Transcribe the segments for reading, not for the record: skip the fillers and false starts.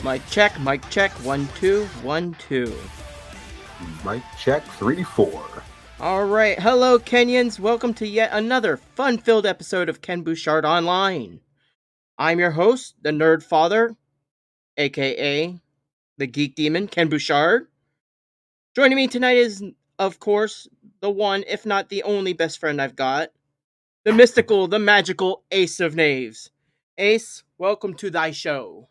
Mic check, 1 2 1 2. Mic check 3 4. All right, hello Kenyans. Welcome to yet another fun-filled episode of Ken Bouchard Online. I'm your host, the Nerd Father, aka the Geek Demon, Ken Bouchard. Joining me tonight is, of course, the one, if not the only best friend I've got, the mystical, the magical Ace of Knaves. Ace, welcome to thy show.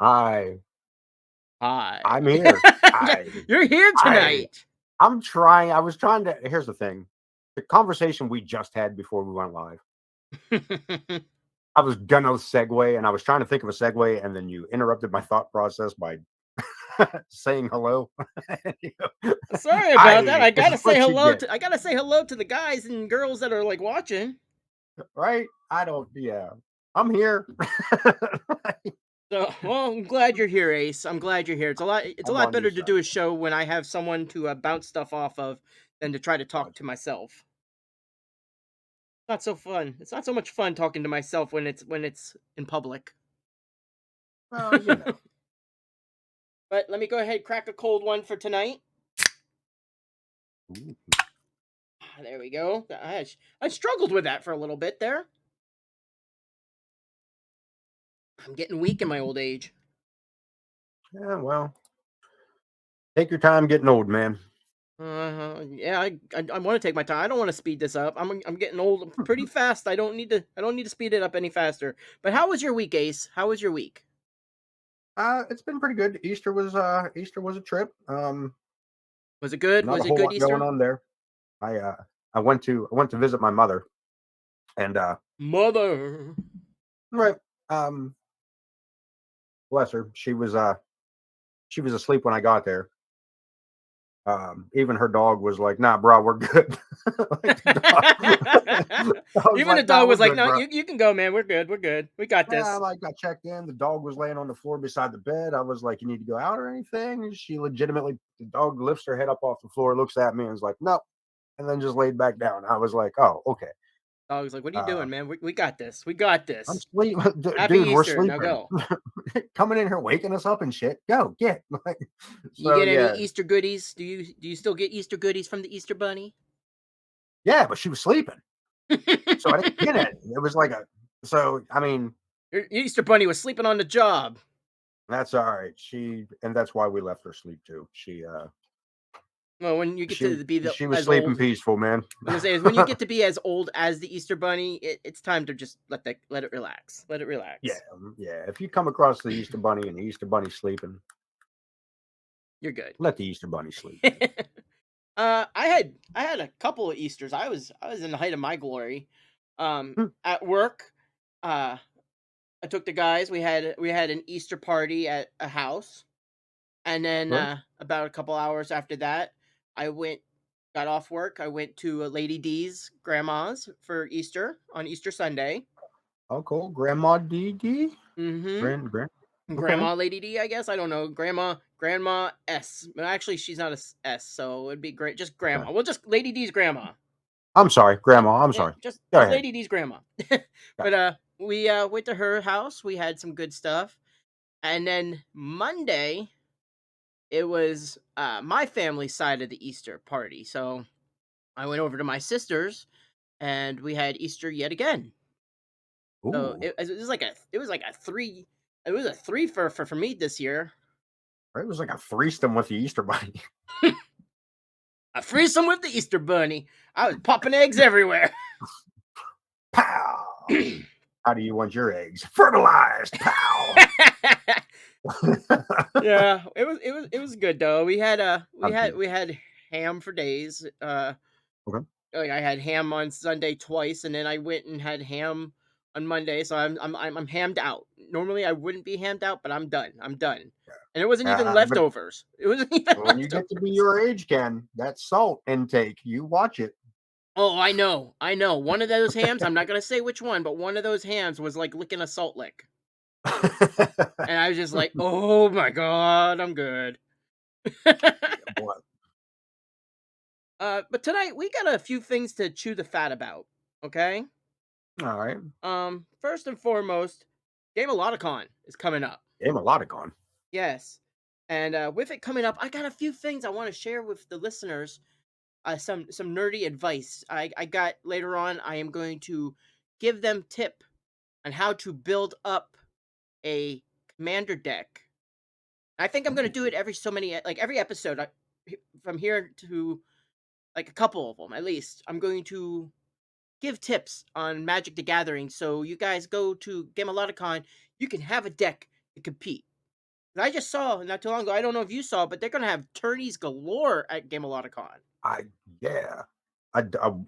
Hi, Hi. I'm here. Hi, You're here hi. tonight. I'm trying. I was trying to. Here's the thing: the conversation we just had before we went live. I was gonna segue, and I was trying to think of a segue, and then you interrupted my thought process by saying hello. Sorry about that. Hi, I this gotta is say what you hello get, to I gotta say hello to the guys and girls that are like watching. right? I don't. Yeah, I'm here. So, well, I'm glad you're here, Ace. I'm glad you're here. It's a I'm lot on your better to side. do a show when I have someone to bounce stuff off of than to try to talk to myself. Not so fun. It's not so much fun talking to myself when it's in public. Well, you know. But let me go ahead and crack a cold one for tonight. Ooh. There we go. I struggled with that for a little bit there. I'm getting weak in my old age. Yeah, well, take your time getting old, man. Yeah, I want to take my time. I don't want to speed this up. I'm getting old pretty fast. I don't need to speed it up any faster. But how was your week, Ace? How was your week? It's been pretty good. Easter was a trip. Was it good? Not a Was it whole good lot going Easter? on there. I went to visit my mother, and Mother. right, bless her. She was asleep when I got there. Even her dog was like, "Nah, bro, we're good." Like the dog was Even the like, "Nah, dog we're was like, good, "No, bro." you can go, man. We're good. We're good. We got Yeah, I this." like got checked in. The dog was laying on the floor beside the bed. I was like, "You need to go out or anything?" And she legitimately, the dog lifts her head up off the floor, looks at me, and is like, "No," and then just laid back down. I was like, "Oh, okay." Dog's like, "What are you Uh, doing, man? We got this. We got I'm this. sleep, Happy dude. We're Easter. Now sleeping. go." Coming in here, waking us up and shit. Go get. You So get any yeah, Easter goodies? Do you still get Easter goodies from the Easter Bunny? yeah. But she was sleeping, so I didn't get it. It was like a. So I mean, Your Easter Bunny was sleeping on the job. that's all right. And that's why we left her sleep too. Well, when you get She to be she was as sleeping old, peaceful, man. I'm gonna say is when you get to be as old as the Easter Bunny, it's time to just let it relax. Let it Yeah, relax. yeah. If you come across the Easter Bunny and the Easter Bunny sleeping, You're good. let the Easter Bunny sleep. I had a couple of Easters. I was in the height of my glory. Hmm, At work, uh, I took the guys. We had an Easter party at a house, and then right? about a couple hours after that, got off work. I went to Lady D's grandma's for Easter on Easter Sunday. Oh, cool. Grandma Dee. Mm-hmm. Grand. Okay. Grandma Lady D, I guess. I don't know. Grandma S. But actually, she's not a S, so it'd be great. Just Okay. grandma. Well, just Lady D's grandma. I'm sorry, Yeah, Grandma. I'm yeah. sorry. Just Go just ahead. Lady D's grandma. But Gotcha. we went to her house. We had some good stuff, and then Monday it was my family side of the Easter party. So I went over to my sister's, and we had Easter yet again. So Ooh, it was a three for me this year. it was like a threesome with the Easter Bunny. A threesome with the Easter Bunny. I was popping eggs everywhere. Pow! How do you want your eggs? Fertilized. Pow! Yeah, it was good though. We had we I'm had teasing. we had ham for days. Okay. Like I had ham on Sunday twice, and then I went and had ham on Monday. So I'm hammed out. Normally I wouldn't be hammed out, but I'm done. I'm done. And it wasn't even But leftovers. It wasn't even when you get to be leftovers. your age, Ken, that salt intake, you watch it. Oh, I know. I know. One of those hams, I'm not gonna say which one, but one of those hams was like licking a salt lick. And I was just like, "Oh my god, I'm good." Boy. But tonight we got a few things to chew the fat about. Okay. All right. First and foremost, Game of Con is coming up. Game a lot of gone. Yes. And with it coming up, I got a few things I want to share with the listeners. Some nerdy advice. I got later on. I am going to give them tip on how to build up a commander deck. I think I'm going to do it every so many, like every episode. From here to like a couple of them at least. I'm going to give tips on Magic the Gathering, so you guys go to Gameloticon, you can have a deck to compete. And I just saw not too long ago. I don't know if you saw, but they're gonna have tourneys galore at Gameloticon. I yeah.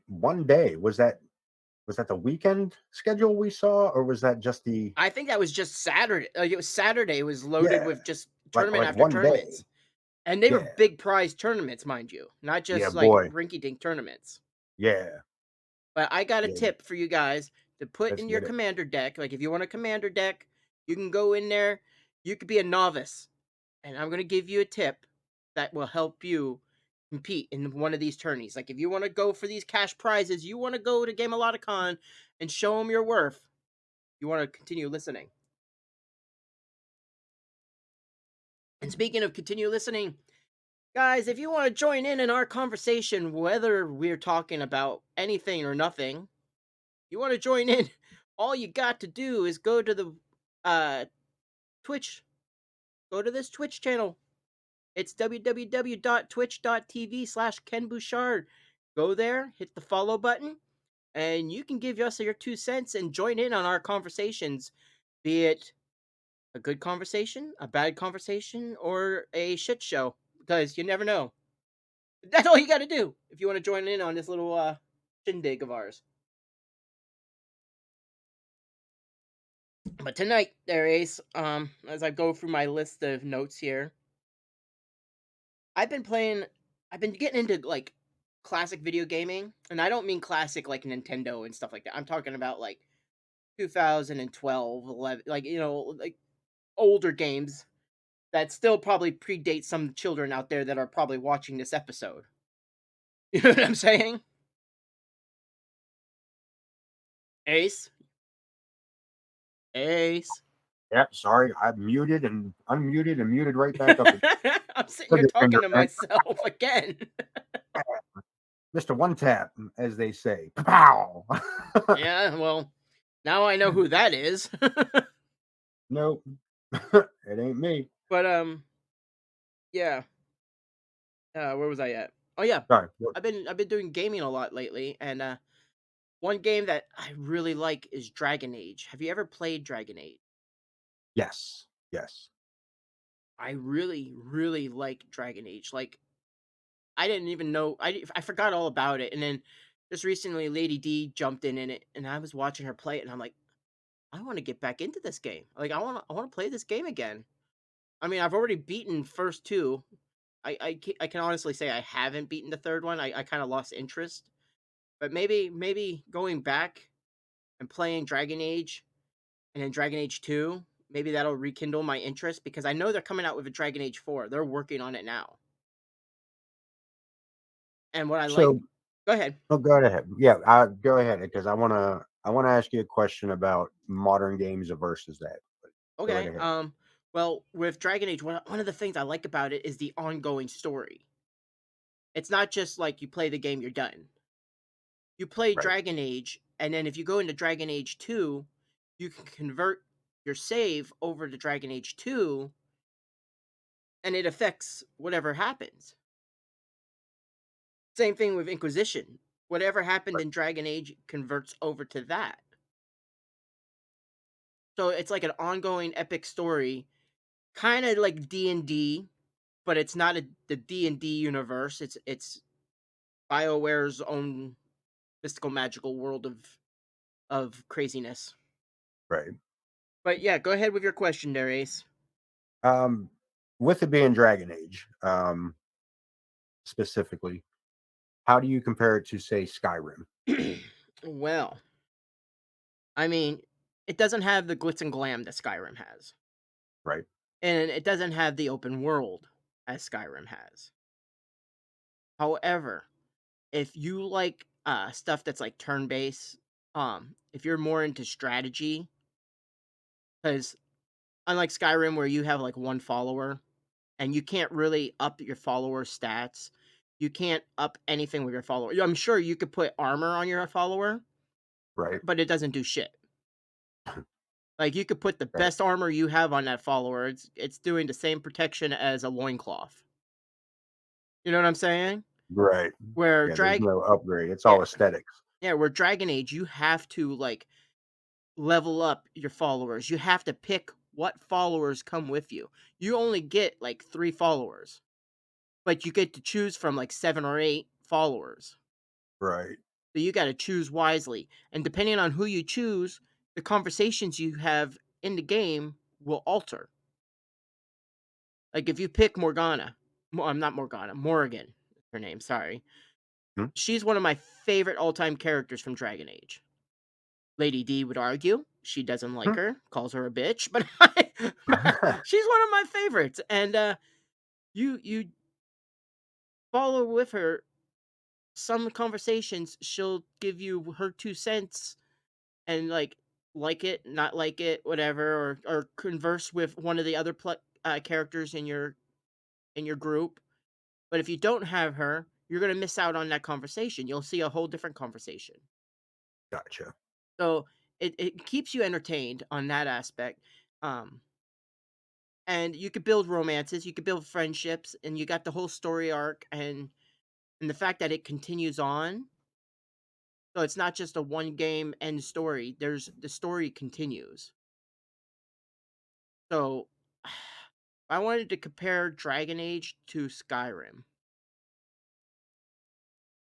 One day was that the weekend schedule we saw, or was that just the I think that was just Saturday. It was Saturday. It was loaded yeah, with just tournament like after one day? tournaments, and they were Yeah, big prize tournaments, mind you, not yeah, just like boy, rinky-dink tournaments. yeah, But I got a yeah. tip for you guys to put Let's in your get it. commander deck. Like if you want a commander deck, you can go in there. You could be a novice, and I'm gonna give you a tip that will help you compete in one of these tourneys. Like if you want to go for these cash prizes, you want to go to Gameloticon and show them your worth. You want to continue listening. And speaking of continue listening, guys, if you want to join in our conversation, whether we're talking about anything or nothing, you want to join in, all you got to do is go to the uh Twitch. Go to this Twitch channel. It's www.twitch.tv/Ken Bouchard. Go there, hit the follow button, and you can give us your 2 cents and join in on our conversations, be it a good conversation, a bad conversation, or a shit show, because you never know. That's all you got to do if you want to join in on this little shindig of ours. But tonight, there, Ace, as I go through my list of notes here, I've been playing. I've been getting into like classic video gaming, and I don't mean classic like Nintendo and stuff like that. I'm talking about like 2012, 11, like like older games that still probably predate some children out there that are probably watching this episode. You know what I'm saying? Ace, Ace. Yeah, sorry, I muted and unmuted and muted right back up again. I'm sitting here Trigger talking finger, to man. myself again. Mr. One Tap, as they say. Pow. Yeah, well, now I know who that is. Nope, it ain't me. But yeah. Where was I at? Oh yeah, Sorry. I've been doing gaming a lot lately, and one game that I really like is Dragon Age. Have you ever played Dragon Age? Yes, yes. I really, really like Dragon Age. Like I didn't even know I forgot all about it, and then just recently, Lady D jumped in it, and I was watching her play it, and I'm like, I want to get back into this game. Like I want to play this game again. I mean, I've already beaten first two. I can honestly say I haven't beaten the third one. I kind of lost interest. But maybe going back and playing Dragon Age and then Dragon Age 2, maybe that'll rekindle my interest because I know they're coming out with a Dragon Age 4. They're working on it now. And what I like. So, Go ahead. oh, go right ahead. Yeah, go ahead because I wanna ask you a question about modern games versus that. Go right Okay. ahead. Well, with Dragon Age, one of the things I like about it is the ongoing story. It's not just like you play the game, you're done. You play Right. Dragon Age, and then if you go into Dragon Age 2, you can convert your save over to Dragon Age 2 and it affects whatever happens. Same thing with Inquisition. Whatever happened Right. in Dragon Age converts over to that. So it's like an ongoing epic story, kind of like D&D, but it's not the D&D universe. It's BioWare's own mystical magical world of craziness. Right. But yeah, go ahead with your question there, Ace. Um, with it being Dragon Age, specifically, how do you compare it to say Skyrim? Well, I mean, it doesn't have the glitz and glam that Skyrim has. Right. And it doesn't have the open world as Skyrim has. However, if you like stuff that's like turn based, if you're more into strategy, because unlike Skyrim where you have like one follower and you can't really up your follower stats. You can't up anything with your follower. I'm sure you could put armor on your follower, Right. but it doesn't do shit. Like you could put the Right. best armor you have on that follower. It's doing the same protection as a loincloth. You know what I'm saying? Right. Where Yeah, there's drag no upgrade. It's yeah. all aesthetics. Yeah, where Dragon Age you have to like level up your followers. You have to pick what followers come with you. You only get like 3 followers, but you get to choose from like 7 or 8 followers. Right. So you got to choose wisely. And depending on who you choose, the conversations you have in the game will alter. Like if you pick Morgana, I'm not Morgana, Morrigan, her name, sorry. Hmm? She's one of my favorite all-time characters from Dragon Age. Lady D would argue she doesn't like Hmm. her, calls her a bitch, but she's one of my favorites. And you follow with her some conversations, she'll give you her 2 cents and like it, not like it, whatever, or converse with one of the other characters in your group. But if you don't have her, you're gonna miss out on that conversation. You'll see a whole different conversation. Gotcha. So it keeps you entertained on that aspect. Um, and you could build romances, you could build friendships, and you got the whole story arc and the fact that it continues on. So it's not just a one game end story. There's the story continues. So I wanted to compare Dragon Age to Skyrim.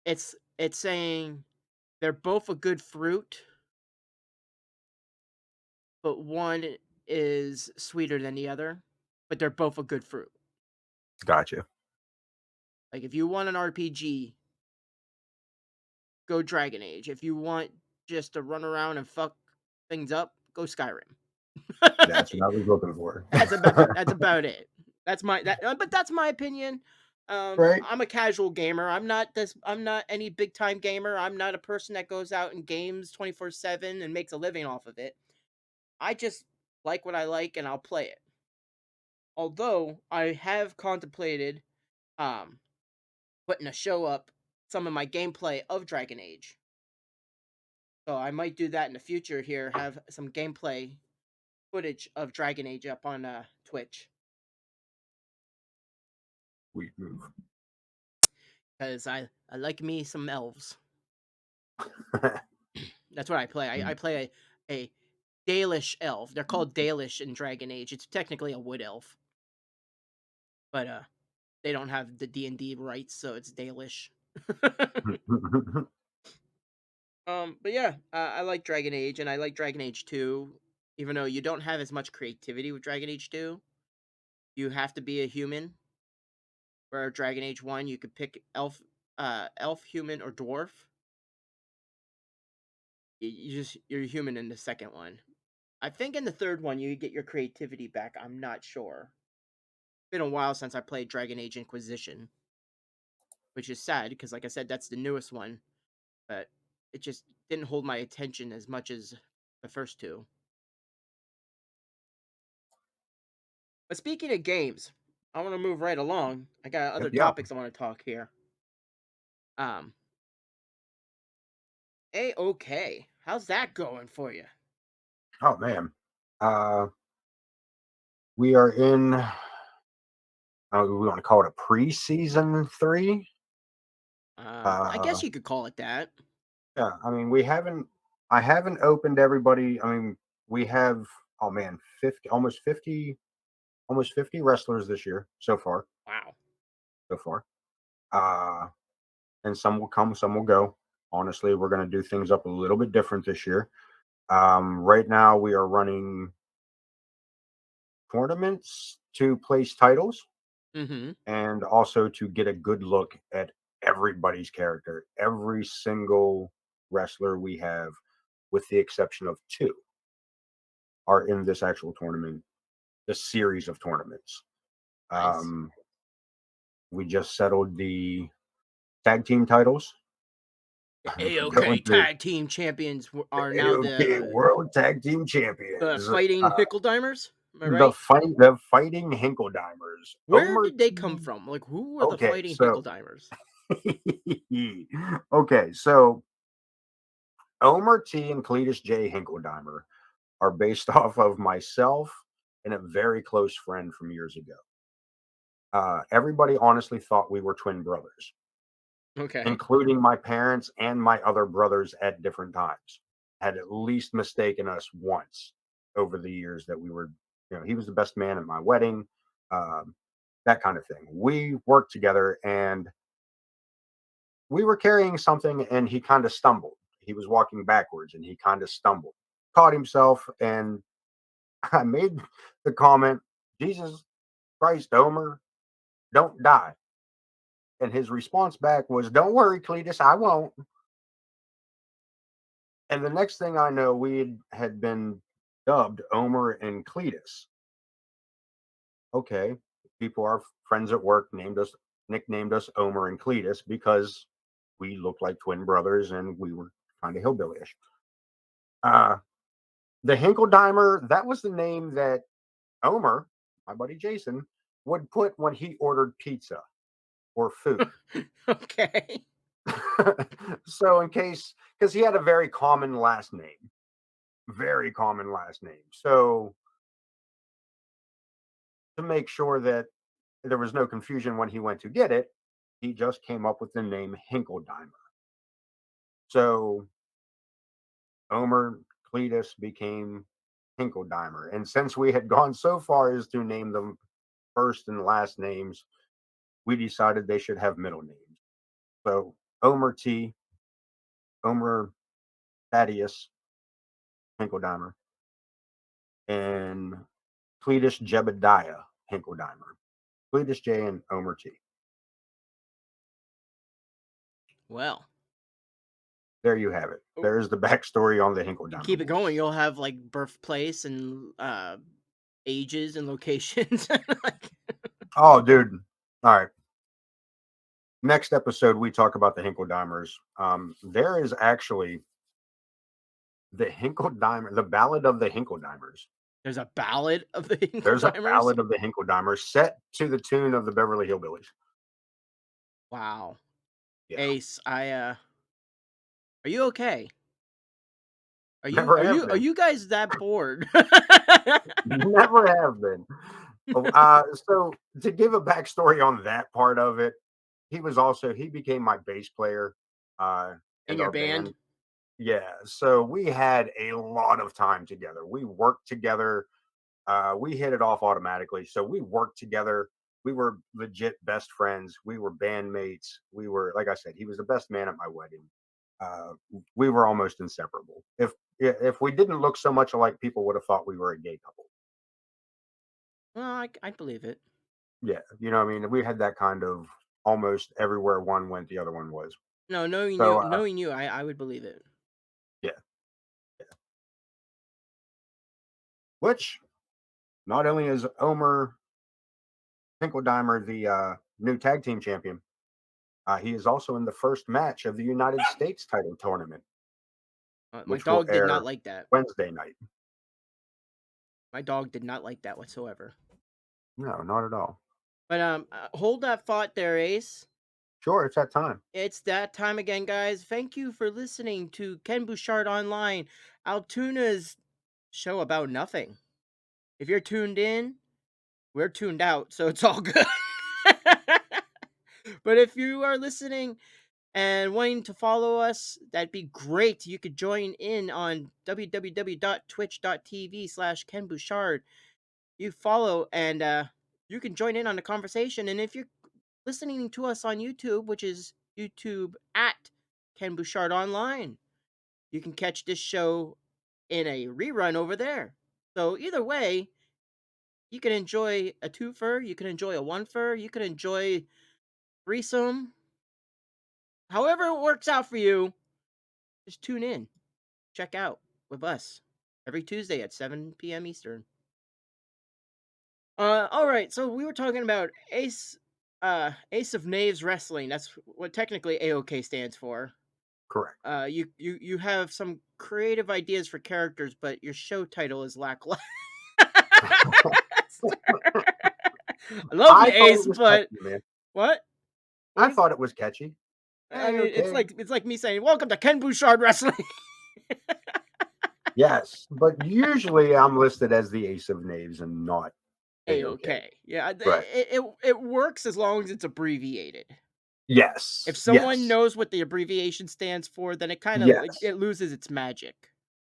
It's saying they're both a good fruit, but one is sweeter than the other, but they're both a good fruit. Gotcha. Like if you want an RPG, go Dragon Age. If you want just to run around and fuck things up, go Skyrim. That's what I was looking for. That's about it. But that's my opinion. Right. I'm a casual gamer. I'm not any big time gamer. I'm not a person that goes out and games 24/7 and makes a living off of it. I just like what I like and I'll play it. Although I have contemplated um putting a show up some of my gameplay of Dragon Age. So I might do that in the future here, have some gameplay footage of Dragon Age up on Twitch We move. because I like me some elves. That's what I play. I play a Dalish elf. They're called Dalish in Dragon Age. It's technically a wood elf, but they don't have the D&D rights, so it's Dalish. But yeah, I like Dragon Age, and I like Dragon Age 2. Even though you don't have as much creativity with Dragon Age 2, you have to be a human. Where Dragon Age 1, you could pick elf, human, or dwarf. You're human in the second one. I think in the third one you get your creativity back. I'm not sure. It's been a while since I played Dragon Age Inquisition, which is sad because, like I said, that's the newest one, but it just didn't hold my attention as much as the first two. But speaking of games, I want to move right along. I got other Yeah. topics I want to talk here. Um, okay, how's that going for you? Oh man. Uh, we are in. We want to call it a preseason 3. I guess Uh, you could call it that. yeah. I mean, we haven't. I haven't opened everybody. I mean, we have. Oh man, 50, almost 50 wrestlers this year so far. Wow. So far. Uh, and some will come, some will go. Honestly, we're going to do things up a little bit different this year. Right now, we are running tournaments to place titles Mm-hmm. and also to get a good look at everybody's character. Every single wrestler we have, with the exception of 2, are in this actual tournament, the series of tournaments. Nice. Um, we just settled the tag team titles. The Going AOK to Tag Team Champions are the now AOK the World Tag Team Champions. Fighting Uh, Hickeldimers. Am I right? The fighting Hinkeldimers. Where Omer did they come T. from? Like, who were the Okay, fighting so Hinkledimers? okay, so Omer T and Cletus J. Hinkeldimer are based off of myself and a very close friend from years ago. Everybody honestly thought we were twin brothers, Okay. including my parents and my other brothers at different times. Had at least mistaken us once over the years that we were, he was the best man at my wedding, um, that kind of thing. We worked together and we were carrying something and he kind of stumbled. He was walking backwards and he kind of stumbled, caught himself, and I made the comment, Jesus Christ, Omer, don't die. And his response back was, don't worry, Cletus, I won't. And the next thing I know, had been dubbed Omer and Cletus. Okay. People, our friends at work, nicknamed us Omer and Cletus because we looked like twin brothers and we were kind of hillbillyish. Uh, the Hinkeldimer, that was the name that Omer, my buddy Jason, would put when he ordered pizza or food. Okay. So, in case, because he had a very common last name. So, to make sure that there was no confusion when he went to get it, he just came up with the name Hinkeldimer. So, Omer Cletus became Hinkeldimer. And since we had gone so far as to name them first and last names, we decided they should have middle names. So, Omer T, Omer Thaddeus Hinkeldimer, and Cletus Jebediah Hinkeldimer. Cletus J and Omer T. Well, There you have it. oh, There's the backstory on the you Hinkeldimer keep it going. boys. You'll have like birthplace and ages and locations. Like, Oh, dude. All right. Next episode, we talk about the Hinkeldimers. There is actually the Ballad of the Hinkeldimers. there's a ballad of the There's a Hinkledimers. ballad of the Hinkeldimers set to the tune of the Beverly Hillbillies. Wow. Yeah. Ace, are you okay? Are you Never are have you are been. you guys that bored? Never have been. So to give a backstory on that part of it, he became my bass player In in your our band? band. Yeah, so we had a lot of time together. We worked together. We hit it off automatically. So we worked together. We were legit best friends. We were bandmates. We were, like I said, he was the best man at my wedding. Uh, we were almost inseparable. If we didn't look so much alike, people would have thought we were a gay couple. Well, I believe it. Yeah, what I mean, we had that kind of almost everywhere one went, the other one was. No, knowing you, So knowing you, I would believe it. yeah, yeah. Which not only is Omer Finkeldimer the new tag team champion, he is also in the first match of the United States title tournament, My which will dog did not air like that. Wednesday night. My dog did not like that whatsoever. No, not at all. But hold that thought there, Ace. Sure, it's that time. It's that time again, guys. Thank you for listening to Ken Bouchard Online, Altuna's show about nothing. If you're tuned in, we're tuned out, so it's all good. But if you are listening and wanting to follow us, that'd be great. You could join in on www.twitch.tv/Ken Bouchard. You follow and you can join in on the conversation. And if you're listening to us on YouTube, which is YouTube at Ken Bouchard Online, you can catch this show in a rerun over there. So either way, you can enjoy a twofer, you can enjoy a one-fer, you can enjoy threesome. However it works out for you, just tune in, check out with us every Tuesday at 7 p.m. Eastern. All right. So we were talking about Ace of Knaves Wrestling. That's what technically AOK stands for. Correct. You have some creative ideas for characters, but your show title is lackluster. I love I you, thought it Ace, was catchy, but man. what? I What is? thought it was catchy. I Hey, mean, it's okay. like me saying, "Welcome to Ken Bouchard Wrestling." Yes, but usually I'm listed as the ace of knaves and not A-okay. A-okay. Yeah, Right. it works as long as it's abbreviated. If Yes, someone yes, knows what the abbreviation stands for, then it kinda like yes. it loses its magic.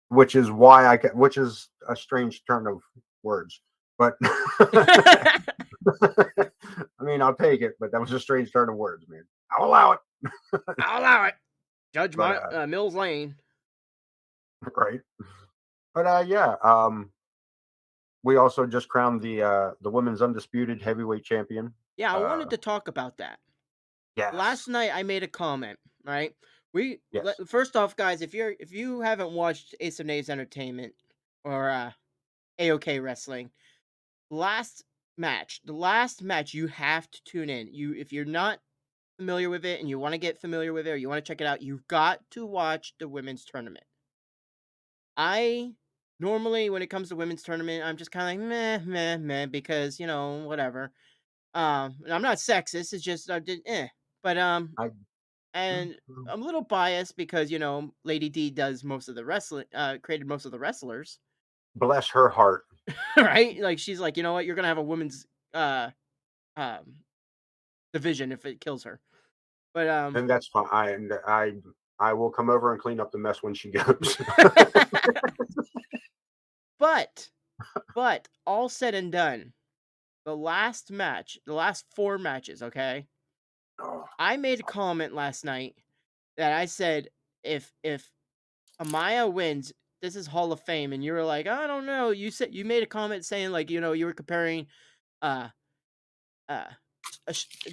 Which is a strange turn of words, but I mean, I'll take it, but that was a strange turn of words, man. I'll allow it. I'll allow it. Judge But, my Mills Lane. right? But, yeah, we also just crowned the women's undisputed heavyweight champion. Yeah, I Uh, wanted to talk about that. Last yes, night I made a comment, right? yes. First off, guys, if you haven't watched Ace of Nays Entertainment or AOK Wrestling, the last match you have to tune in. You if you're not familiar with it and you want to get familiar with it or you want to check it out, you've got to watch the women's tournament. I normally when it comes to women's tournament, I'm just kind of like meh meh meh because, whatever. And I'm not sexist, it's just I did But I and I'm a little biased because, Lady D does most of the wrestling created most of the wrestlers, bless her heart, right? Like she's like, "You know what? You're going to have a women's uh um division if it kills her." But and that's fine. I will come over and clean up the mess when she goes. but all said and done, the last 4 matches, okay? Oh, I made a comment last night that I said if Amaya wins, this is Hall of Fame, and you were like, I don't know. You made a comment saying like you were comparing uh uh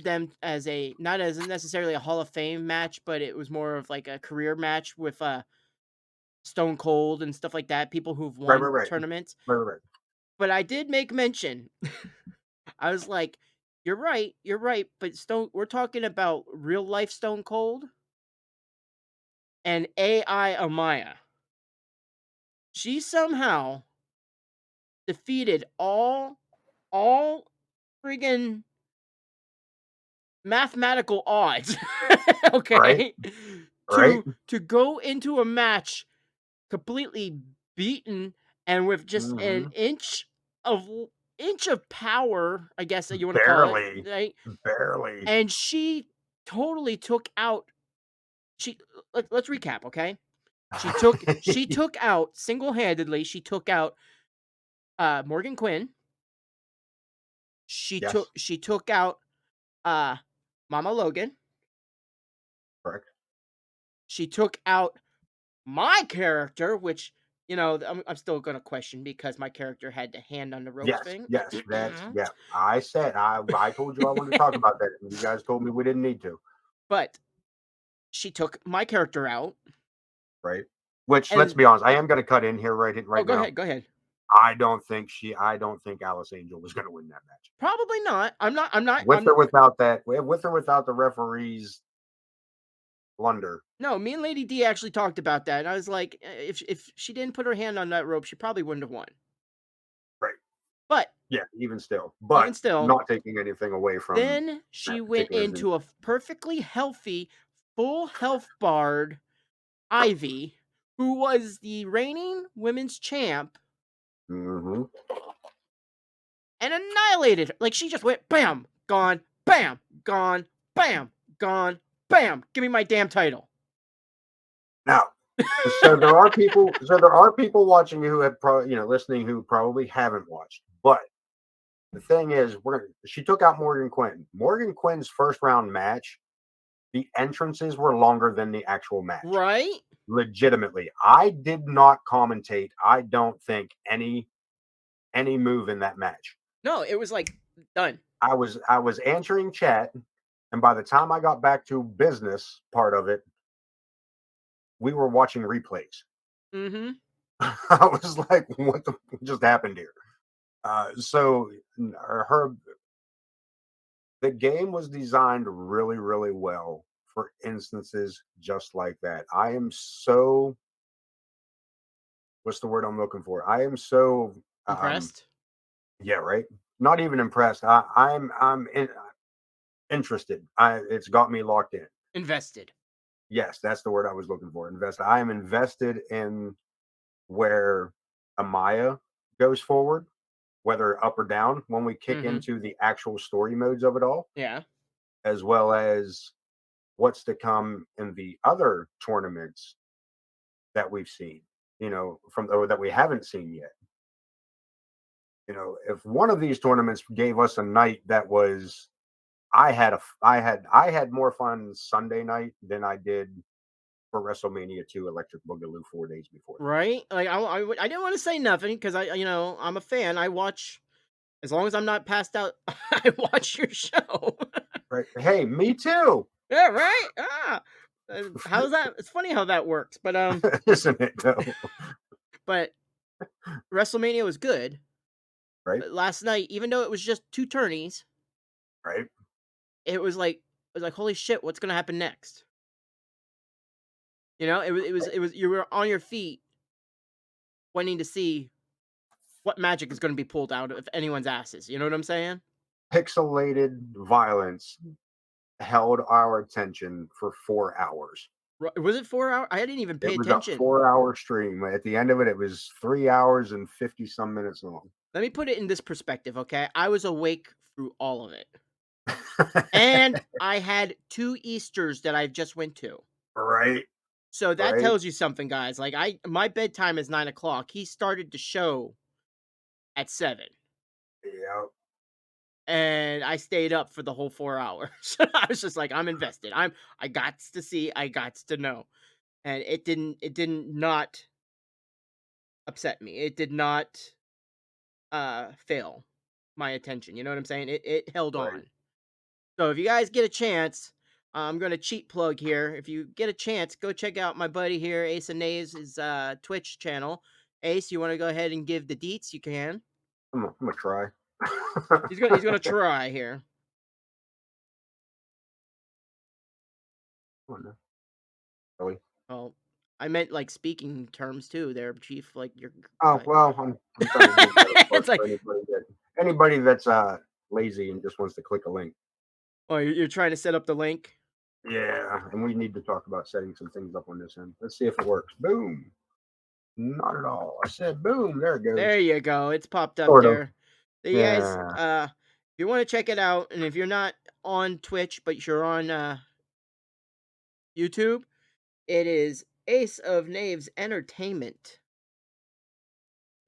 them as a not as necessarily a Hall of Fame match, but it was more of like a career match with Stone Cold and stuff like that, people who've right, right, won right, tournaments. right, right. But I did make mention. I was like, you're right, but Stone we're talking about real life Stone Cold and AI Amaya. She somehow defeated all friggin' mathematical odds, Right, okay, right. to go into a match completely beaten and with just an Hmm. of inch of power, I guess that you want to call it, Barely, right? barely. And she totally took out she let's recap, okay? She took out single-handedly, she took out Morgan Quinn. Yes, She took out uh Mama Logan. correct. She took out my character, which I'm still gonna question because my character had the hand on the ropes Yes, thing. yes, that's yeah. I told you I wanted to talk about that, and you guys told me we didn't need to, But she took my character out, right? Which, let's and be honest, I am going to cut in here oh, right now. go ahead. I don't think Alice Angel was going to win that match Probably not. I'm not. with or without with or without the referee's blunder, No, me and Lady D actually talked about that, and I was like, if she didn't put her hand on that rope, she probably wouldn't have won. right? But Yeah, even still, even but still, not taking anything away from then she that went particular instance. into a perfectly healthy, full health barred Ivy, who was the reigning women's champ, Hmm. and annihilated her. Like she just went bam, gone, bam, gone, bam, gone, bam. Give me my damn title. Now, so there are people watching who have probably listening who probably haven't watched, but the thing is, she took out Morgan Quinn. Morgan Quinn's first round match, the entrances were longer than the actual match. Right? Legitimately, I did not commentate. I don't think any move in that match. No, it was like done. I was answering chat, and by the time I got back to business part of it, we were watching replays. Mm-hmm. I was like, "What the just happened here?" So her the game was designed really, really well for instances just like that. I am so what's the word I'm looking for? I am so Impressed. yeah, right. not even impressed. Interested. It's got me locked in. Invested. Yes, that's the word I was looking for. Invested. I am invested in where Amaya goes forward, whether up or down, when we kick Mhm. into the actual story modes of it all, Yeah. as well as what's to come in the other tournaments that we've seen, from or that we haven't seen yet. If one of these tournaments gave us a night that was, I had more fun Sunday night than I did for WrestleMania 2 Electric Boogaloo 4 days before that. Right? Like I didn't want to say nothing cuz I'm a fan. I watch as long as I'm not passed out, I watch your show. Right? Hey, me too, Yeah, right? How's that? It's funny how that works. isn't it? Though, But WrestleMania was good. right? But last night, even though it was just two turnies, Right? it was like holy shit, what's going to happen next? It was you were on your feet waiting to see what magic is going to be pulled out of anyone's asses. You know what I'm saying? Pixelated violence held our attention for 4 hours. Was it 4 hours? I didn't even pay It was a attention. 4 hour stream. At the end of it, it was 3 hours and 50 some minutes long. Let me put it in this perspective, okay? I was awake through all of it. And I had 2 Easters that I just went to. Right? So that Right? tells you something, guys. Like my bedtime is 9 o'clock. He started the show at 7. Yeah. And I stayed up for the whole 4 hours. I was just like, I'm invested. I got to see, I got to know. And it didn't not upset me. It did not fail my attention. You know what I'm saying? It held Right. on. So if you guys get a chance, I'm gonna cheat plug here. If you get a chance, go check out my buddy here, Ace and Nays' Twitch channel. Ace, you want to go ahead and give the deets? You can. I'm gonna try. He's gonna try here. Come on now. Really? Oh, I meant like speaking terms too. There, Chief. Like you're. Oh well, I'm trying to make that a plus It's like, for anybody that's lazy and just wants to click a link. oh, you're trying to set up the link. Yeah, and we need to talk about setting some things up on this end. Let's see if it works. Boom. Not at all. I said boom. There it goes. There you go. It's popped up Sort of. there. So you guys, Yeah. if you want to check it out, and if you're not on Twitch but you're on YouTube, it is Ace of Knaves Entertainment.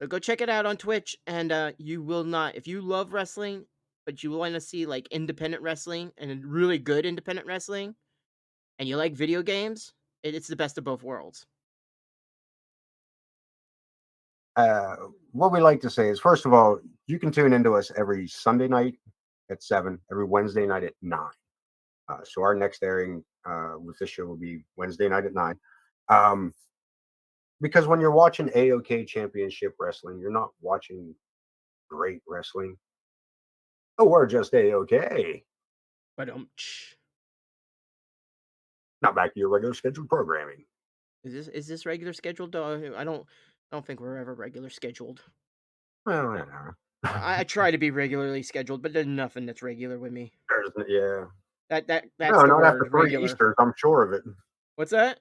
So go check it out on Twitch, and you will not. If you love wrestling, but you want to see like independent wrestling and really good independent wrestling, and you like video games, it's the best of both worlds. Uh, what we like to say is, first of all, you can tune into us every Sunday night at 7, every Wednesday night at 9. So our next airing with this show will be Wednesday night at 9. Um, because when you're watching AOK Championship Wrestling, you're not watching great wrestling. Oh, we're just AOK. But Now back to your regular scheduled programming. is this regular scheduled? I don't think we're ever regular scheduled. Well, yeah. I try to be regularly scheduled, but there's nothing that's regular with me. Yeah. That's No, the not after word, three regular. Easters, I'm sure of it. What's that?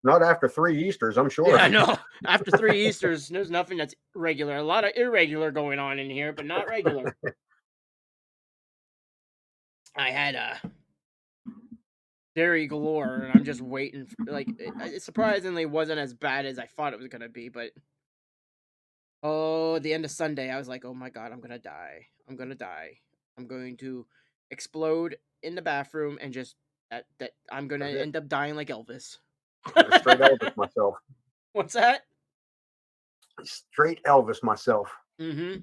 Not after 3 Easters, I'm sure of Yeah, it. no. After 3 Easters, there's nothing that's regular. A lot of irregular going on in here, but not regular. I had dairy galore, and I'm just waiting. Like it surprisingly wasn't as bad as I thought it was gonna be, but oh, the end of Sunday, I was like, oh my god, I'm gonna die. I'm gonna die. I'm going to explode in the bathroom and just that I'm gonna That's it. end up dying like Elvis. I'm gonna straight Elvis myself. What's that? Straight Elvis myself. Mm-hmm.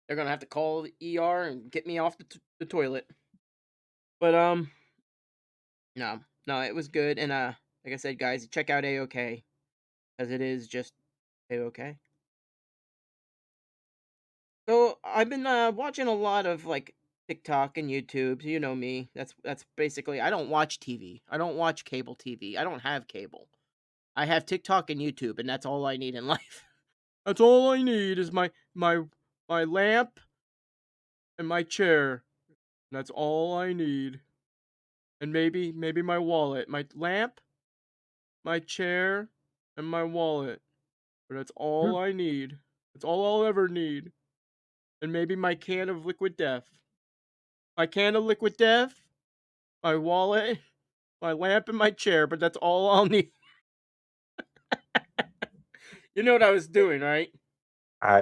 They're gonna have to call the ER and get me off the toilet. But no, no, it was good, and like I said, guys, check out AOK as it is just AOK. So I've been watching a lot of like TikTok and YouTube. So you know me. That's basically I don't watch TV. I don't watch cable TV. I don't have cable. I have TikTok and YouTube, and that's all I need in life. That's all I need is my lamp and my chair. That's all I need. And maybe my wallet, my lamp, my chair, and my wallet. But that's all Hmm. I need. That's all I'll ever need. And maybe my can of liquid death. My can of liquid death, my wallet, my lamp, and my chair, but that's all I'll need. You know what I was doing, right?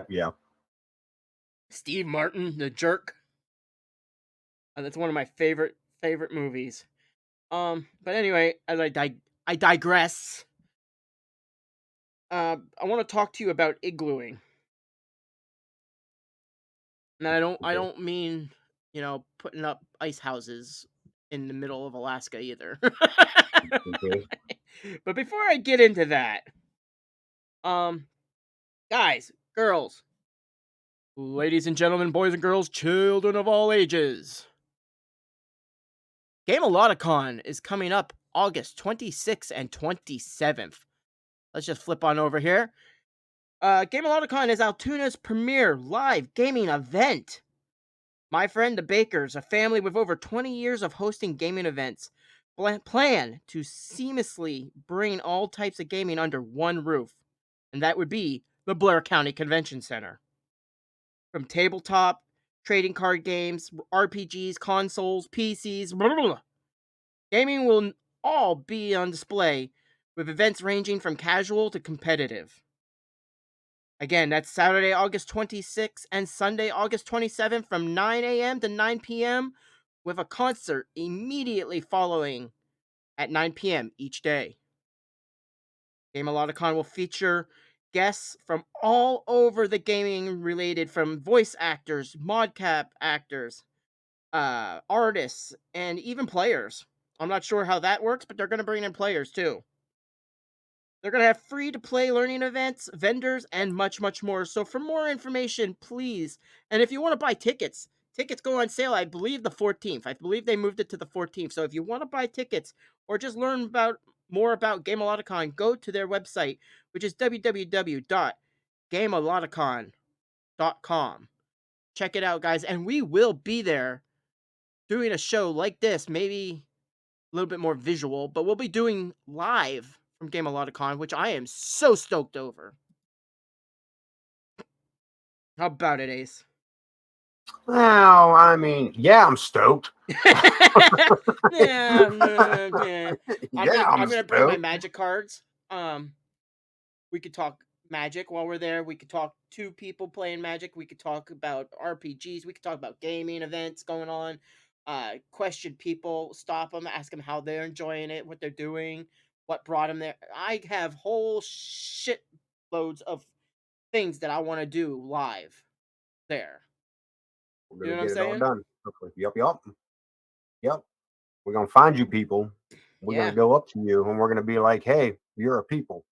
Yeah. Steve Martin, the jerk. That's one of my favorite movies. But anyway, as I digress. I want to talk to you about iglooing. And I Okay. don't mean, putting up ice houses in the middle of Alaska either. Okay. But before I get into that, um, guys, girls, ladies and gentlemen, boys and girls, children of all ages, Gameloticon is coming up August 26th and 27th. Let's just flip on over here. Gameloticon is Altoona's premier live gaming event. My friend the Bakers, a family with over 20 years of hosting gaming events, plan to seamlessly bring all types of gaming under one roof, and that would be the Blair County Convention Center. From tabletop, trading card games, RPGs, consoles, PCs, blah, blah, blah. Gaming will all be on display, with events ranging from casual to competitive. Again, that's Saturday, August 26th and Sunday, August 27th from 9 a.m. to 9 p.m., with a concert immediately following at 9 p.m. each day. Gameloticon will feature guests from all over the gaming related, from voice actors, modcap actors, artists, and even players. I'm not sure how that works, but they're going to bring in players too. They're going to have free to play learning events, vendors, and much, much more. So, for more information, please. And if you want to buy tickets, tickets go on sale, I believe, the 14th. I believe they moved it to the 14th. So, if you want to buy tickets or just learn more about Gameloticon, go to their website, which is www.gameloticon.com. Check it out, guys. And we will be there doing a show like this, maybe a little bit more visual, but we'll be doing live from Gameloticon, which I am so stoked over. How about it, Ace? Well, I mean, yeah, I'm stoked. Yeah, yeah. Yeah, I'm I'm gonna bring my stoked. magic cards. Um, we could talk magic while we're there. We could talk two people playing magic. We could talk about RPGs. We could talk about gaming events going on. Question people, stop them, ask them how they're enjoying it, what they're doing, what brought them there. I have whole shit loads of things that I want to do live there. We're You know gonna what I'm get it all saying? done. Hopefully. Yep, yep, yep. We're gonna find you people. We're gonna Yeah. go up to you and we're gonna be like, "Hey, you're a people.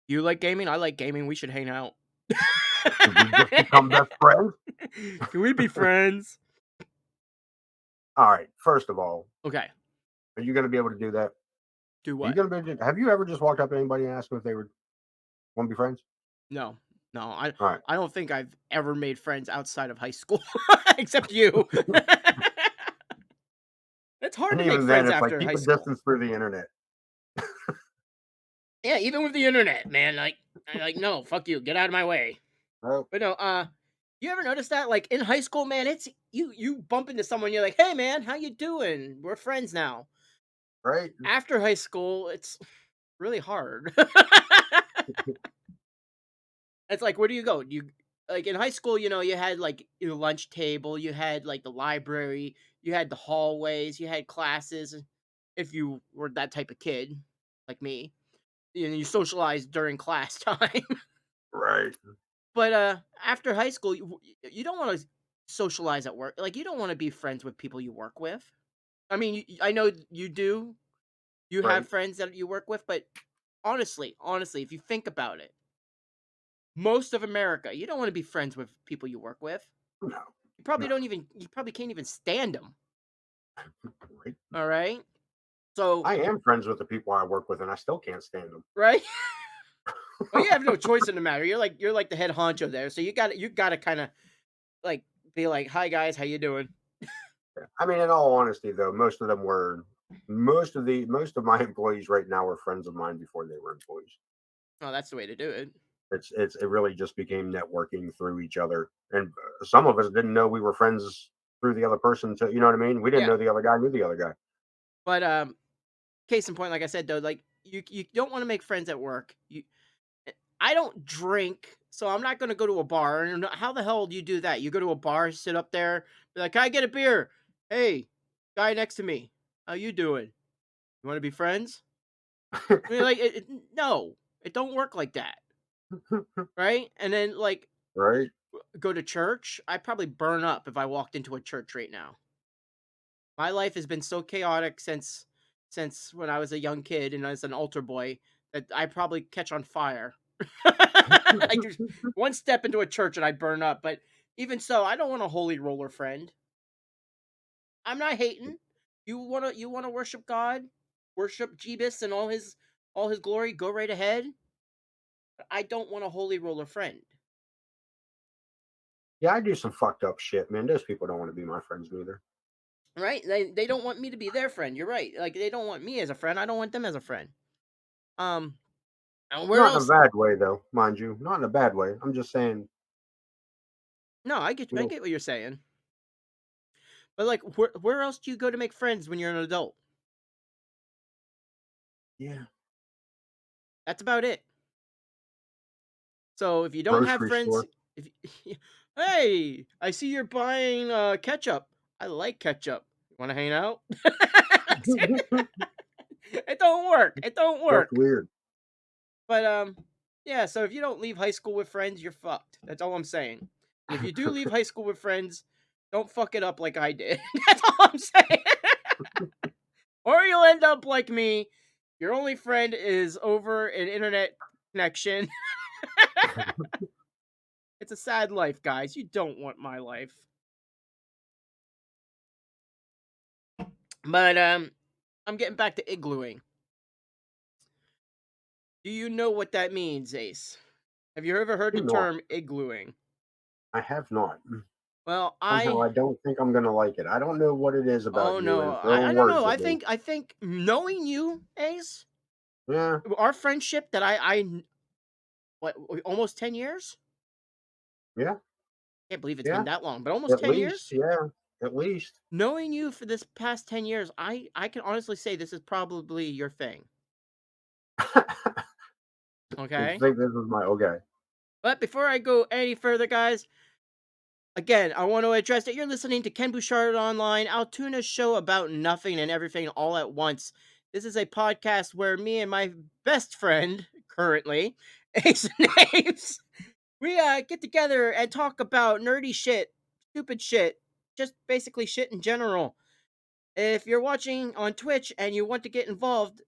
You like gaming? I like gaming. We should hang out. Should we just become best friends?" Can we be friends? All right. First of all, Okay. are you gonna be able to do that? Do Are you what? gonna be? Have you ever just walked up to anybody and asked them if they would want to be friends? No. No, I All right. I don't think I've ever made friends outside of high school except you. It's hard And to make even then, friends it's like after keep high a school. distance through the internet. Yeah, even with the internet, man. No, fuck you. Get out of my way. Oh, But no, you ever notice that? Like in high school, man, it's you bump into someone, you're like, hey man, how you doing? We're friends now. right. After high school, it's really hard. It's like, where do you go? You like in high school, you had like your lunch table, you had like the library, you had the hallways, you had classes. If you were that type of kid, like me, you socialized during class time. Right. But after high school, you don't want to socialize at work. Like you don't want to be friends with people you work with. I mean, I know you do. You have Right. friends that you work with, but honestly, if you think about it, most of America, you don't want to be friends with people you work with. No. No. You probably can't even stand them. Right. All right. So, I am friends with the people I work with, and I still can't stand them. right. Well, you have no choice in the matter. You're like the head honcho there, so you got to kind of like be like, "Hi guys, how you doing?" I mean, in all honesty, though, most of my employees right now are friends of mine before they were employees. Oh, that's the way to do it. It really just became networking through each other, and some of us didn't know we were friends through the other person. To you know what I mean? We didn't Yeah, know the other guy knew the other guy. but case in point, like I said though, like you don't want to make friends at work. I don't drink, so I'm not going to go to a bar. And how the hell do you do that? You go to a bar, sit up there, be like, "Can I get a beer?" Hey, guy next to me, how you doing? You want to be friends? I mean, like, no, it don't work like that, right? And then like Right? go to church. I'd probably burn up if I walked into a church right now. My life has been so chaotic since when I was a young kid and as an altar boy that I probably catch on fire. I just one step into a church and I burn up. But even so, I don't want a holy roller friend. I'm not hating. You wanna worship God, worship Jeebus and all his glory. Go right ahead. But I don't want a holy roller friend. Yeah, I do some fucked up shit, man. Those people don't want to be my friends neither. Right? They don't want me to be their friend. You're right. Like they don't want me as a friend. I don't want them as a friend. Um, and where Not in a else? bad way, though, mind you. Not in a bad way. I'm just saying, No, I get you I know, get what you're saying. But like, where else do you go to make friends when you're an adult? yeah, That's about it. So if you don't have grocery friends, store. if hey, I see you're buying ketchup. I like ketchup. You want to hang out? It don't work. It don't That's work. weird. But yeah. So if you don't leave high school with friends, you're fucked. That's all I'm saying. And if you do leave high school with friends, don't fuck it up like I did. That's all I'm saying. Or you'll end up like me. Your only friend is over an internet connection. It's a sad life, guys. You don't want my life. But I'm getting back to iglooing. Do you know what that means, Ace? Have you ever heard the Do not. term iglooing? I have not. Well, Somehow, I don't think I'm gonna like it. I don't know what it is about oh you no, and throwing I don't know. words I at me. think I think knowing you, Ace, Yeah, our friendship that I what almost 10 years? yeah, Can't believe it's been yeah. that long, but almost At 10 least, years. yeah, at least. Knowing you for this past 10 years, I can honestly say this is probably your thing. You Okay. think this is my okay? But before I go any further, guys, again, I want to address that you're listening to Ken Bouchard Online, Altuna show about nothing and everything all at once. This is a podcast where me and my best friend, currently, Ace Names, we get together and talk about nerdy shit, stupid shit, just basically shit in general. If you're watching on Twitch and you want to get involved,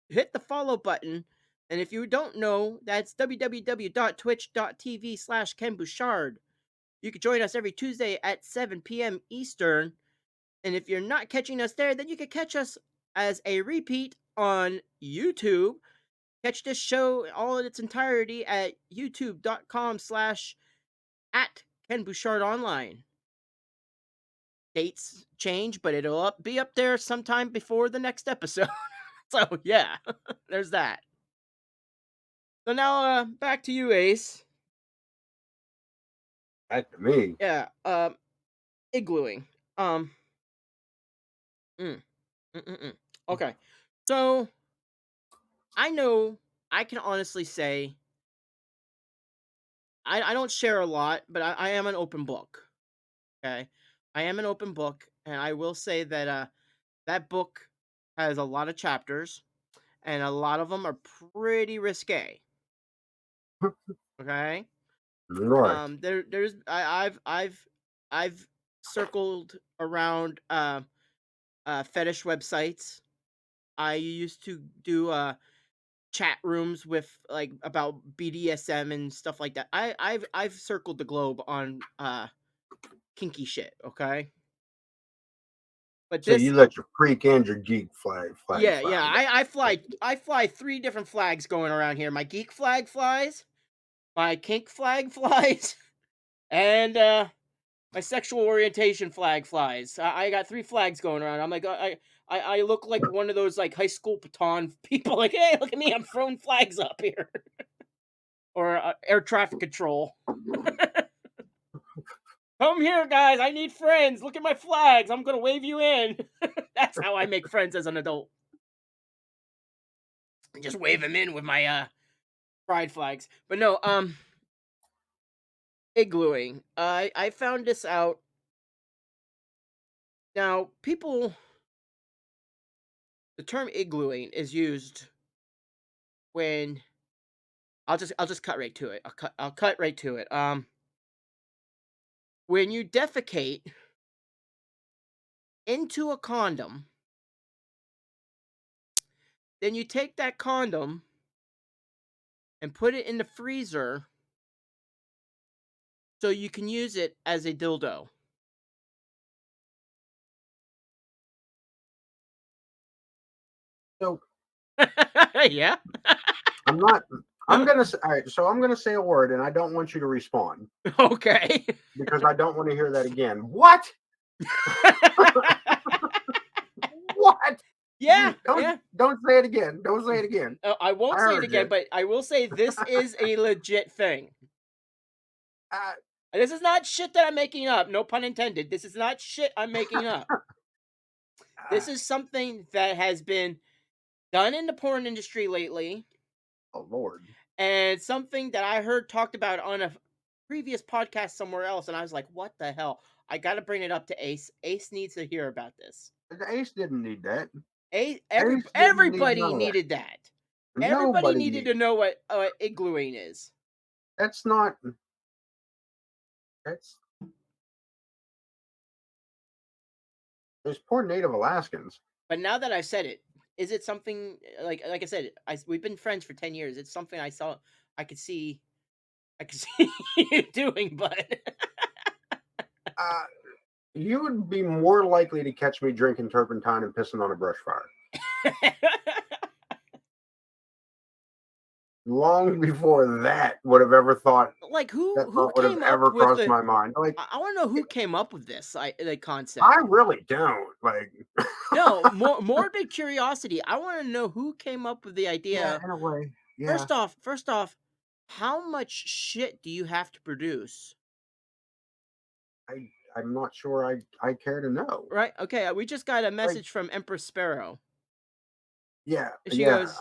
hit the follow button. And if you don't know, that's www.twitch.tv/Ken Bouchard. You can join us every Tuesday at 7 p.m. Eastern. And if you're not catching us there, then you can catch us as a repeat on YouTube. Catch this show all in its entirety at youtube.com/at Ken Bouchard Online. Dates change, but be up there sometime before the next episode. So yeah, there's that. So now back to you, Ace. Back to me. Yeah, iglooing. Um mm, Okay. So I know I can honestly say I don't share a lot, but I am an open book. Okay. I am an open book, and I will say that that book has a lot of chapters, and a lot of them are pretty risque. Okay. Right. I've circled around fetish websites. I used to do chat rooms with like about BDSM and stuff like that. I've circled the globe on kinky shit, okay? But So you this let your freak and your geek flag yeah, fly. yeah, I fly three different flags going around here. My geek flag flies, my kink flag flies, and My sexual orientation flag flies. I got 3 flags going around. I'm like, I look like one of those, like, high school baton people, like, "Hey, look at me, I'm throwing flags up here." Or, air traffic control. "Come here, guys, I need friends. Look at my flags. I'm gonna wave you in." That's how I make friends as an adult. Just wave them in with my, pride flags. But no, iglooing. I found this out. Now, people the term iglooing is used when I'll just cut right to it. I'll cut right to it. When you defecate into a condom, then you take that condom and put it in the freezer so you can use it as a dildo. So Yeah. I'm not. I'm gonna. All right. So I'm gonna say a word, and I don't want you to respond Okay. because I don't want to hear that again. What? What? Yeah, Don't yeah. don't say it again. Don't say it again. I I won't say it heard again, you. but I will say this is a legit thing. Uh, This is not shit that I'm making up. No pun intended. This is not shit I'm making up. uh, This is something that has been done in the porn industry lately, oh Lord, and something that I heard talked about on a previous podcast somewhere else, and I was like, "What the hell?" I got to bring it up to Ace. Ace needs to hear about this. the Ace didn't need that. Ace, Ace didn't need everybody none of that. needed that. Everybody Nobody needed needed. to know what iglooing is. That's not. That's. There's poor Native Alaskans. But now that I've said it, is it something like I said? We've been friends for 10 years. It's something I could see, I could see you doing, but Uh, you would be more likely to catch me drinking turpentine and pissing on a brush fire long before that would have ever thought like that who thought would have came up ever with crossed the? my mind. Like, I want to know who came up with this the I concept. really don't. Like, No, more morbid curiosity. I want to know who came up with the yeah, idea. in a way, yeah. First off, how much shit do you have to produce? I'm not sure I care to know. Right? Okay, we just got a Like, message from Empress Sparrow. yeah, She yeah. goes,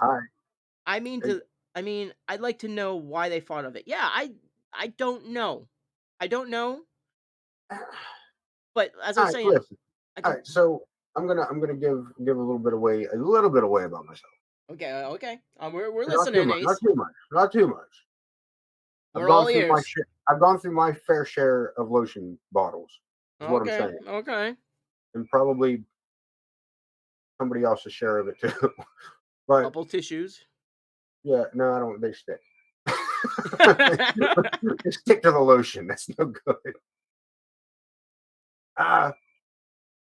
I mean I to I mean, I'd like to know why they thought of it. Yeah, I don't know. I don't know, but as I all was right, saying, listen. I All can right, so I'm gonna give a little bit away about myself. okay, okay. We're Not too listening, much. Not Ace. too much. Not too much. We're all ears. I've gone through my fair share of lotion bottles. Is what I'm Okay, saying, okay. and probably somebody else's share of it too. But Couple tissues. yeah, no, I don't. They stick. They stick to the lotion. That's no good. Uh,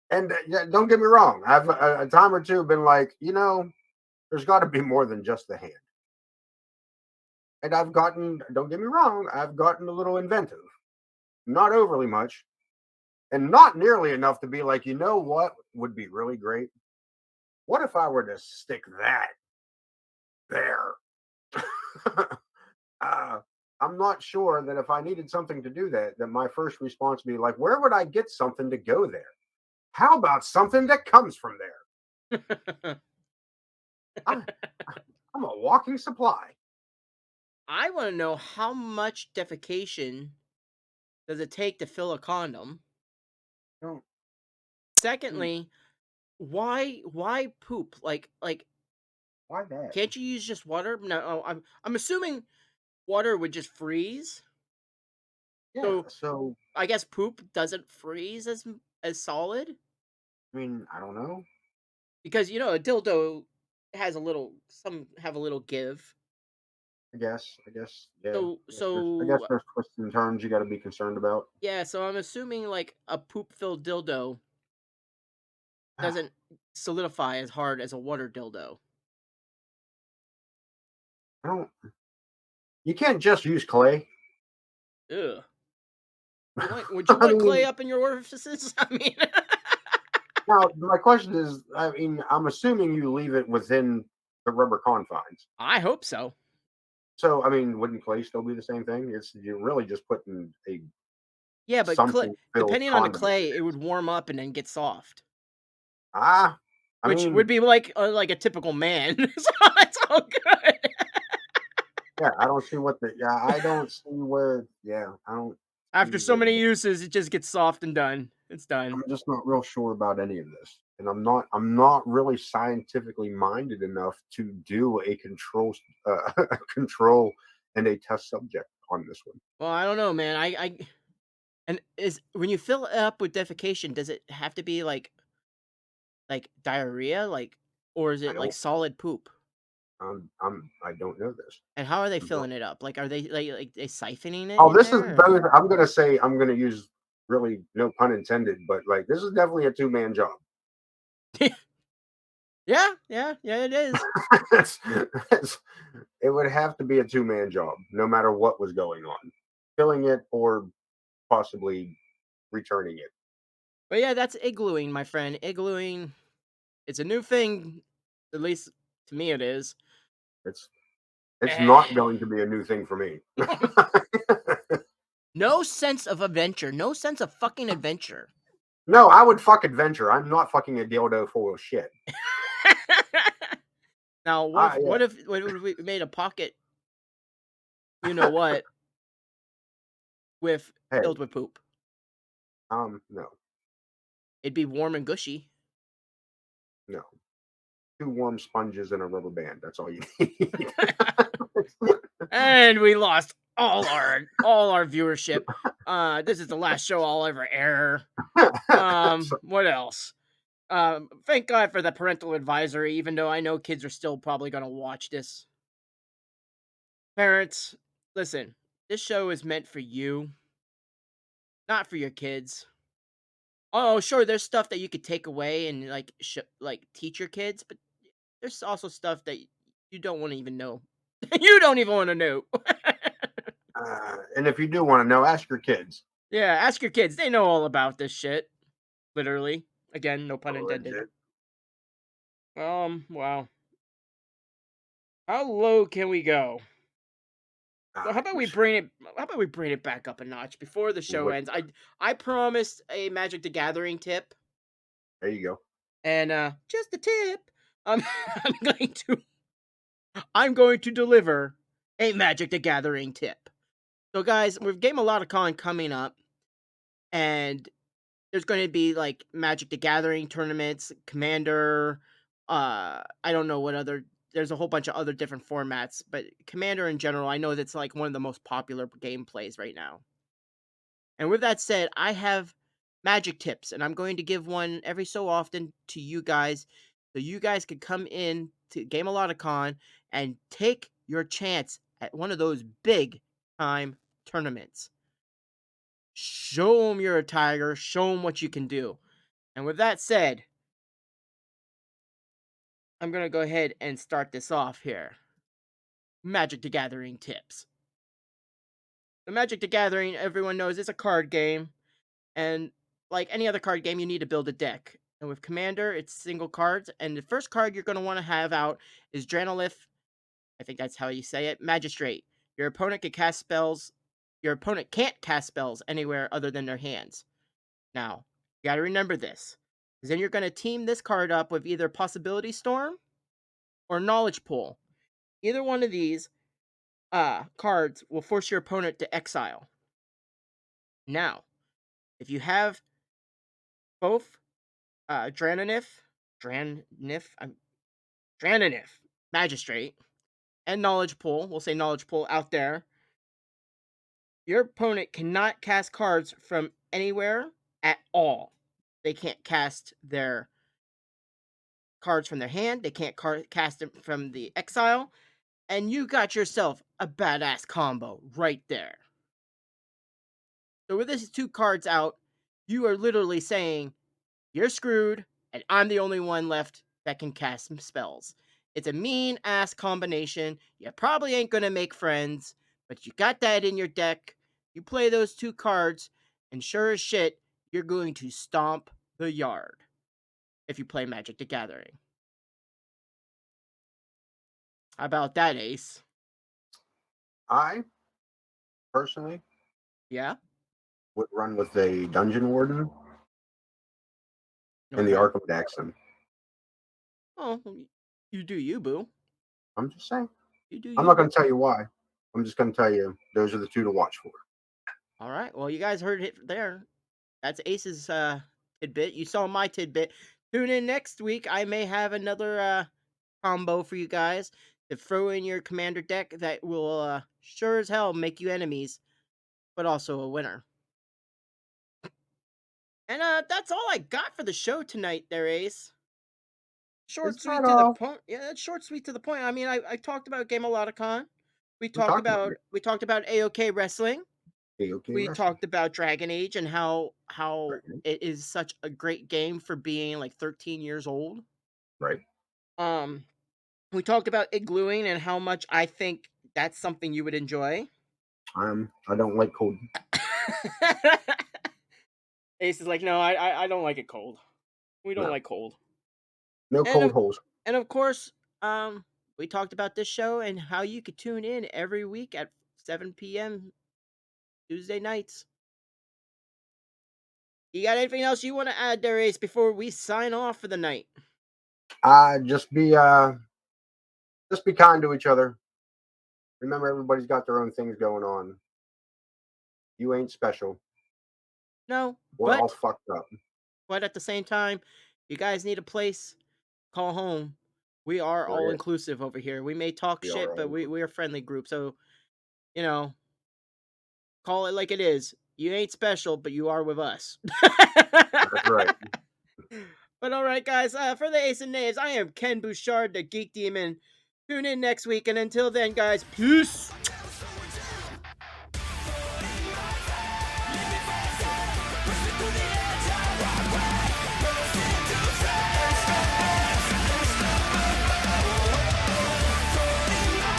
and yeah, don't get me wrong. I've a time or two been like, there's got to be more than just the hand. And I've gotten, don't get me wrong, I've gotten a little inventive. Not overly much, and not nearly enough to be like, you know what would be really great? What if I were to stick that there? uh, I'm not sure that if I needed something to do that, that my first response would be like, where would I get something to go there? How about something that comes from there? I, I'm a walking supply. I want to know how much defecation does it take to fill a condom? Don't, mm, Secondly, why poop? why that? Can't you use just water? No, I'm assuming water would just freeze. Yeah. So So, I guess poop doesn't freeze as solid I mean, I don't know. because a dildo has a little. Some have a little give. Yeah. So I guess so there's twists and turns you got to be concerned about. yeah. So I'm assuming like a poop filled dildo I doesn't solidify as hard as a water dildo. don't. You can't just use clay. Ugh. Would you I want clay mean, up in your orifices? I mean, now my question is, I mean, I'm assuming you leave it within the rubber confines. I hope so. So, I mean, wouldn't clay still be the same thing? It's you're really just putting a Yeah, but clay, something filled depending on the condiment in clay, it it. would warm up and then get soft, Ah, I which would mean, be like a typical man. So it's all good. yeah, I don't see what the yeah, I don't see where yeah, I don't After see so where many uses, it just gets soft and done. It's I'm done. just not real sure about any of this. And I'm not really scientifically minded enough to do a a control and a test subject on this one. Well, I don't know, man. And is when you fill it up with defecation, does it have to be like diarrhea, or is I it like don't solid poop? I don't know this. And how are they I'm not- filling it up? Like, are they like they siphoning it Oh, in this is there? both I'm gonna say I'm gonna use really no pun intended, but like this is definitely a two-man job. Or... yeah, yeah, yeah. It is. It's- it's- it would have to be a two-man job, no matter what was going on. Filling it or possibly returning it. But yeah, that's iglooing, my friend. Iglooing. It's a new thing. At least to me, it is. It's it's not Eh. going to be a new thing for me. No sense of adventure. No sense of fucking adventure. No, I would fuck adventure. I'm not fucking a dildo full of shit. Now, Yeah. what if we made a pocket? You know what? With Hey, filled with poop. no, It'd be warm and gushy. no. Two warm sponges and a rubber band. That's all you need. And we lost all our viewership. This is the last show I'll ever air. So, What else? Thank God for the parental advisory, even though I know kids are still probably gonna watch this. Parents, listen, this show is meant for you, not for your kids. Oh, sure, there's stuff that you could take away and like teach your kids, but there's also stuff that you don't want to even know. You don't even want to know. and if you do want to know, ask your kids. Yeah, ask your kids. They know all about this shit. Literally. Again, no pun intended. Legit. Wow. How low can we go? So Ah, how about we bring it back up a notch before the show what, ends? I promised a Magic the Gathering tip, there you go. and just a tip. Um I'm going to I'm going to deliver a Magic the Gathering tip. So guys, we've Game a lot of con coming up, and there's going to be like Magic the Gathering tournaments, Commander. I don't know what other. There's a whole bunch of other different formats, but Commander in general, I know that's like one of the most popular gameplays right now. And with that said, I have Magic tips, and I'm going to give one every so often to you guys, so you guys can come in to Game a Lot of Con and take your chance at one of those big time tournaments. Show them you're a tiger. Show them what you can do. And with that said, I'm going to go ahead and start this off here. Magic the Gathering tips. The Magic the Gathering, everyone knows, is a card game. And like any other card game, you need to build a deck. And with Commander, it's single cards. And the first card you're going to want to have out is Dranolith. I think that's how you say it. Magistrate. Your opponent can cast spells. Your opponent can't cast spells anywhere other than their hands. Now, you got to remember this. Because then you're going to team this card up with either Possibility Storm or Knowledge Pool. Either one of these cards will force your opponent to exile. Now, if you have both Dranonif, Dranif, Dranonif, Magistrate, and Knowledge Pool, we'll say Knowledge Pool out there, your opponent cannot cast cards from anywhere at all. They can't cast their cards from their hand, they can't cast them from the exile, and you got yourself a badass combo right there. So with these two cards out, you are literally saying, you're screwed, and I'm the only one left that can cast some spells. It's a mean ass combination. You probably ain't gonna make friends, but you got that in your deck. You play those two cards, And sure as shit, you're going to stomp the yard if you play Magic the Gathering. How about that, Ace? I personally Yeah? would run with a dungeon warden in the Okay. Arkham Daxon. Oh, you do you, boo. I'm just saying. You do I'm you, not going boo. to tell you why. I'm just going to tell you those are the two to watch for. All right. Well, you guys heard it there. That's Ace's tidbit. You saw my tidbit. Tune in next week. I may have another combo for you guys to throw in your commander deck that will sure as hell make you enemies, but also a winner. And that's all I got for the show tonight, there, Ace. Short, Is that sweet to the all? point. Yeah, that's short, sweet to the point. I mean, I talked about Game Con. We talked about it. We talked about AOK wrestling. Okay, okay, We wrestling. talked about Dragon Age and how Right. it is such a great game for being like 13 years old. Right. Um, we talked about iglooing and how much I think that's something you would enjoy. I don't like cold. Ace is like, no, I don't like it cold. We don't No, like cold. no And cold of holes. and of course, we talked about this show and how you could tune in every week at 7 p.m. Tuesday nights. You got anything else you want to add there, Ace, before we sign off for the night? Uh, just be uh, just be kind to each other. Remember, everybody's got their own things going on. You ain't special. No, We're all fucked up. but at the same time, you guys need a place. Call home. We are all We're it. inclusive over here. We may talk We are shit, but all. we're a friendly group. So, you know, call it like it is. You ain't special, but you are with us. That's right. But all right, guys, for the Ace and Knaves, I am Ken Bouchard, the Geek Demon. Tune in next week, and until then, guys, peace.